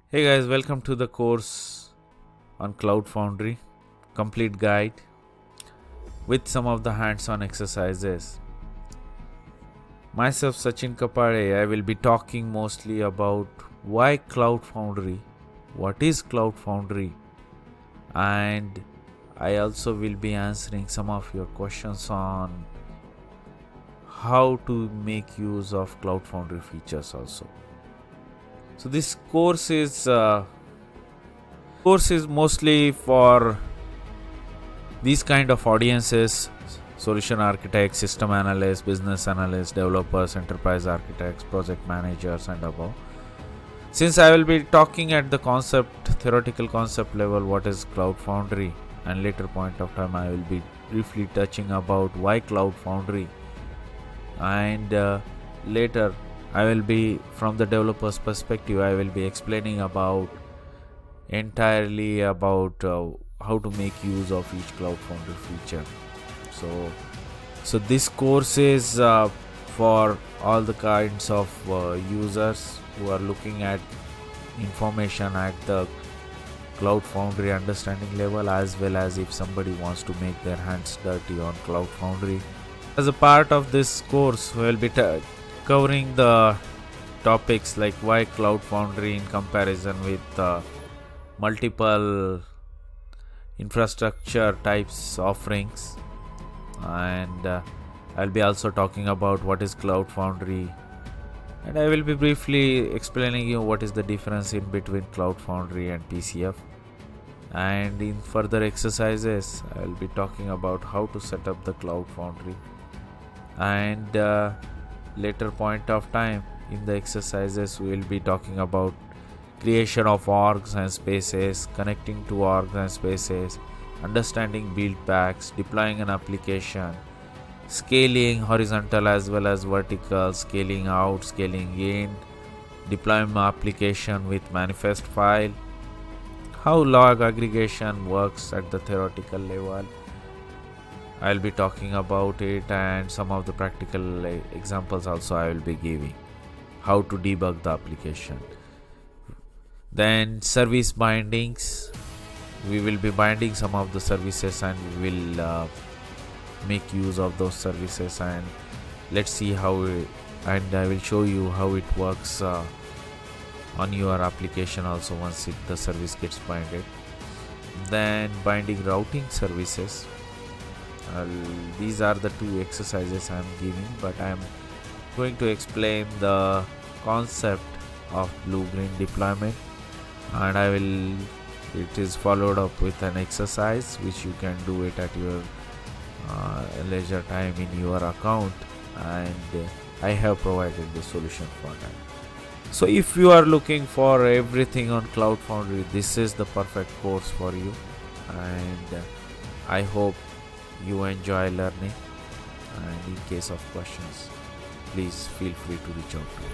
Hey guys, welcome to the course on Cloud Foundry, complete guide with some of the hands-on exercises. Myself Sachin Kapade, I will be talking mostly about why Cloud Foundry, what is Cloud Foundry, and I also will be answering some of your questions on how to make use of Cloud Foundry features also. So this course is mostly for these kind of audiences: solution architects, system analysts, business analysts, developers, enterprise architects, project managers, and above. Since I will be talking at the theoretical concept level, what is Cloud Foundry, and later point of time I will be briefly touching about why Cloud Foundry, and later I will be, from the developer's perspective, I will be explaining entirely about how to make use of each Cloud Foundry feature. So this course is for all the kinds of users who are looking at information at the Cloud Foundry understanding level, as well as if somebody wants to make their hands dirty on Cloud Foundry. As a part of this course, we will be covering the topics like why Cloud Foundry in comparison with multiple infrastructure types offerings, and I'll be also talking about what is Cloud Foundry, and I will be briefly explaining you what is the difference in between Cloud Foundry and PCF. And in further exercises, I will be talking about how to set up the Cloud Foundry, and later point of time in the exercises we will be talking about creation of orgs and spaces, connecting to orgs and spaces, understanding build packs, deploying an application, scaling horizontal as well as vertical, scaling out, scaling in, deploying my application with manifest file, how log aggregation works at the theoretical level. I'll be talking about it, and some of the practical examples also I will be giving, how to debug the application. Then service bindings, we will be binding some of the services and we will make use of those services, and let's see and I will show you how it works on your application also once the service gets binded. Then binding routing services. These are the two exercises I am giving, but I am going to explain the concept of blue-green deployment, and it is followed up with an exercise which you can do it at your leisure time in your account, and I have provided the solution for that. So if you are looking for everything on Cloud Foundry, this is the perfect course for you, and I hope you enjoy learning, and in case of questions, please feel free to reach out to me.